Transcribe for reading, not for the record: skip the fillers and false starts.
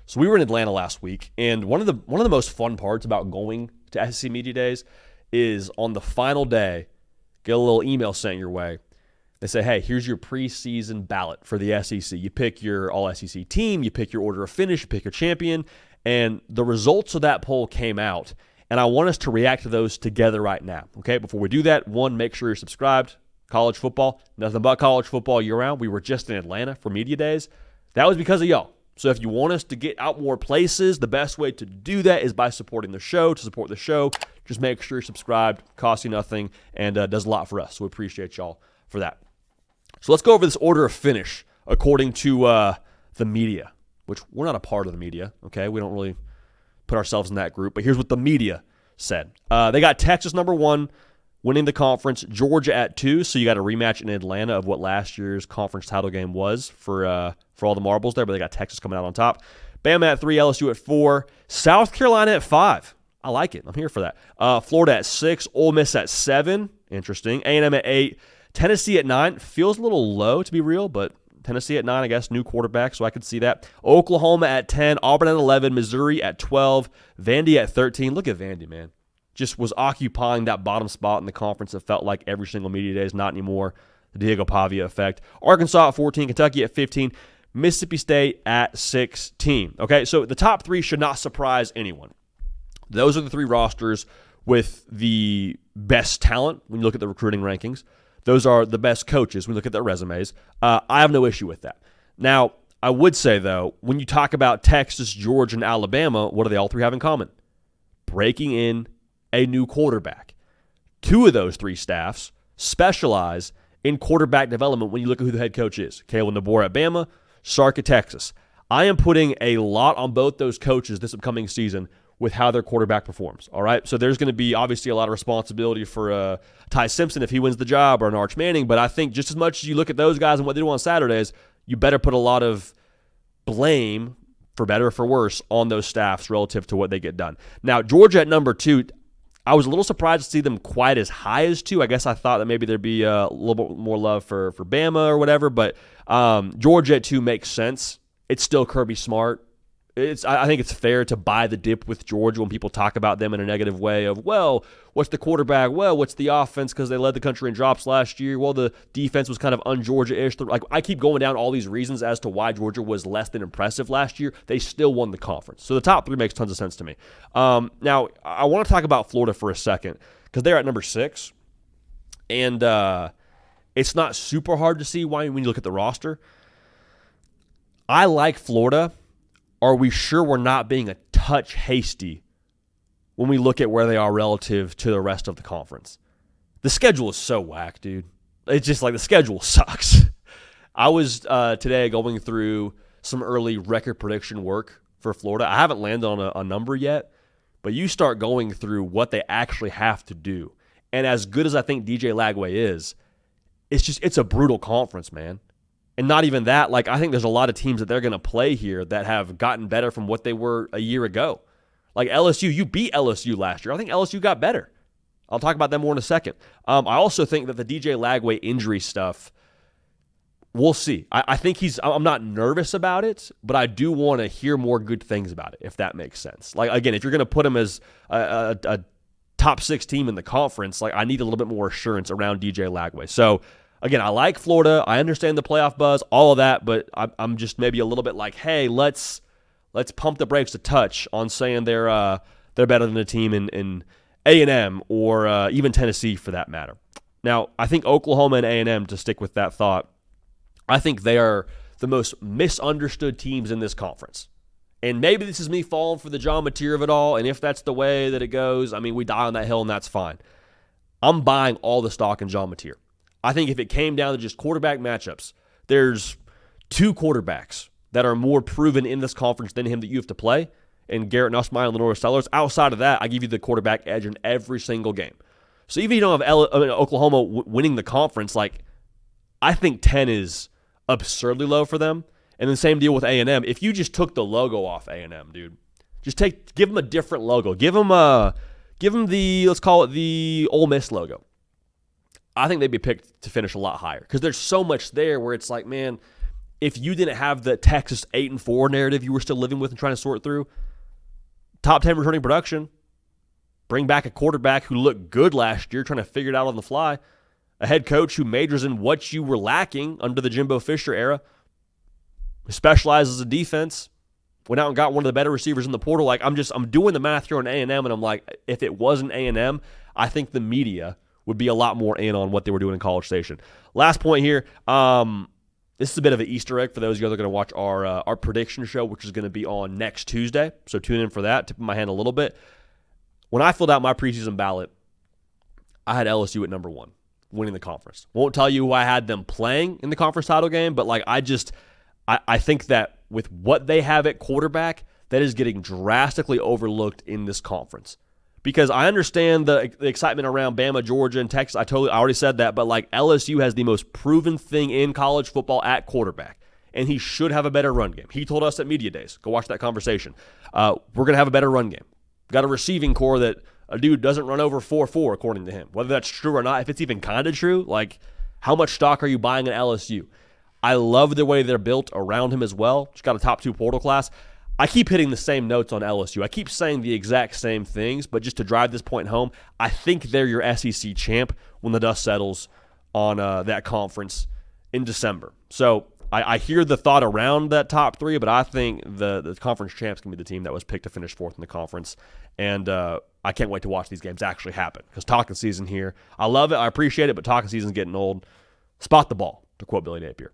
So we were in Atlanta last week, and one of the most fun parts about going to SEC Media Days is on the final day, get a little email sent your way. They say, hey, here's your preseason ballot for the SEC. You pick your all-SEC team, you pick your order of finish, you pick your champion, and the results of that poll came out, and I want us to react to those together right now. Okay, before we do that, one, make sure you're subscribed. College football, nothing but college football year-round. We were just in Atlanta for Media Days. That was because of y'all. So if you want us to get out more places, the best way to do that is by supporting the show. To support the show, just make sure you're subscribed. Costs you nothing and does a lot for us. So we appreciate y'all for that. So let's go over this order of finish according to the media, which we're not a part of the media, okay? We don't really put ourselves in that group. But here's what the media said. They got Texas number 1, winning the conference, Georgia at 2, so you got a rematch in Atlanta of what last year's conference title game was for all the marbles there, but they got Texas coming out on top. Bama at 3, LSU at 4, South Carolina at 5. I like it. I'm here for that. Florida at 6, Ole Miss at 7. Interesting. A&M at 8, Tennessee at 9. Feels a little low to be real, but Tennessee at 9, I guess, new quarterback, so I could see that. Oklahoma at 10, Auburn at 11, Missouri at 12, Vandy at 13. Look at Vandy, man. Just was occupying that bottom spot in the conference. It felt like every single media day is not anymore. The Diego Pavia effect. Arkansas at 14, Kentucky at 15, Mississippi State at 16. Okay, so the top 3 should not surprise anyone. Those are the 3 rosters with the best talent when you look at the recruiting rankings. Those are the best coaches when you look at their resumes. I have no issue with that. Now, I would say, though, when you talk about Texas, Georgia, and Alabama, what do they all 3 have in common? Breaking in a new quarterback. 2 of those 3 staffs specialize in quarterback development when you look at who the head coach is. Kalen DeBoer at Bama, Sark at Texas. I am putting a lot on both those coaches this upcoming season with how their quarterback performs, all right? So there's going to be obviously a lot of responsibility for Ty Simpson if he wins the job or an Arch Manning, but I think just as much as you look at those guys and what they do on Saturdays, you better put a lot of blame, for better or for worse, on those staffs relative to what they get done. Now, Georgia at number 2, I was a little surprised to see them quite as high as 2. I guess I thought that maybe there'd be a little bit more love for Bama or whatever, but Georgia at 2 makes sense. It's still Kirby Smart. I think it's fair to buy the dip with Georgia when people talk about them in a negative way of, well, what's the quarterback? Well, what's the offense because they led the country in drops last year? Well, the defense was kind of un-Georgia-ish. Like, I keep going down all these reasons as to why Georgia was less than impressive last year. They still won the conference. So the top 3 makes tons of sense to me. Now, I want to talk about Florida for a second because they're at number 6. And it's not super hard to see why when you look at the roster. I like Florida. Are we sure we're not being a touch hasty when we look at where they are relative to the rest of the conference? The schedule is so whack, dude. It's just like the schedule sucks. I was today going through some early record prediction work for Florida. I haven't landed on a number yet, but you start going through what they actually have to do. And as good as I think DJ Lagway is, it's a brutal conference, man. And not even that, like I think there's a lot of teams that they're going to play here that have gotten better from what they were a year ago. Like LSU, you beat LSU last year. I think LSU got better. I'll talk about that more in a second. I also think that the DJ Lagway injury stuff, we'll see. I think I'm not nervous about it, but I do want to hear more good things about it, if that makes sense. Like, again, if you're going to put him as a top 6 team in the conference, like I need a little bit more assurance around DJ Lagway. So, again, I like Florida. I understand the playoff buzz, all of that, but I'm just maybe a little bit like, hey, let's pump the brakes a touch on saying they're better than a team in A&M or even Tennessee for that matter. Now, I think Oklahoma and A&M, to stick with that thought, I think they are the most misunderstood teams in this conference. And maybe this is me falling for the John Mateer of it all, and if that's the way that it goes, I mean, we die on that hill and that's fine. I'm buying all the stock in John Mateer. I think if it came down to just quarterback matchups, there's 2 quarterbacks that are more proven in this conference than him that you have to play, and Garrett Nussmeier and Lenore Sellers. Outside of that, I give you the quarterback edge in every single game. So even if you don't have Oklahoma winning the conference, like I think 10 is absurdly low for them. And the same deal with A&M. If you just took the logo off A&M, dude, give them a different logo. Give them the, let's call it the Ole Miss logo. I think they'd be picked to finish a lot higher because there's so much there where it's like, man, if you didn't have the Texas 8-4 narrative you were still living with and trying to sort through, top 10 returning production, bring back a quarterback who looked good last year, trying to figure it out on the fly, a head coach who majors in what you were lacking under the Jimbo Fisher era, who specializes in defense, went out and got one of the better receivers in the portal. Like, I'm doing the math here on A&M, and I'm like, if it wasn't A&M, I think the media would be a lot more in on what they were doing in College Station. Last point here, this is a bit of an Easter egg for those of you that are going to watch our prediction show, which is going to be on next Tuesday. So tune in for that. Tipping my hand a little bit. When I filled out my preseason ballot, I had LSU at number 1, winning the conference. Won't tell you who I had them playing in the conference title game, but like I think that with what they have at quarterback, that is getting drastically overlooked in this conference. Because I understand the excitement around Bama, Georgia, and Texas. I already said that, but like LSU has the most proven thing in college football at quarterback, and he should have a better run game. He told us at Media Days. Go watch that conversation. We're going to have a better run game. Got a receiving core that a dude doesn't run over 4.4, according to him. Whether that's true or not, if it's even kind of true, like how much stock are you buying in LSU? I love the way they're built around him as well. Just got a top 2 portal class. I keep hitting the same notes on LSU. I keep saying the exact same things, but just to drive this point home, I think they're your SEC champ when the dust settles on that conference in December. So I hear the thought around that top 3, but I think the conference champs can be the team that was picked to finish 4th in the conference. And I can't wait to watch these games actually happen because talking season here, I love it, I appreciate it, but talking season's getting old. Spot the ball, to quote Billy Napier.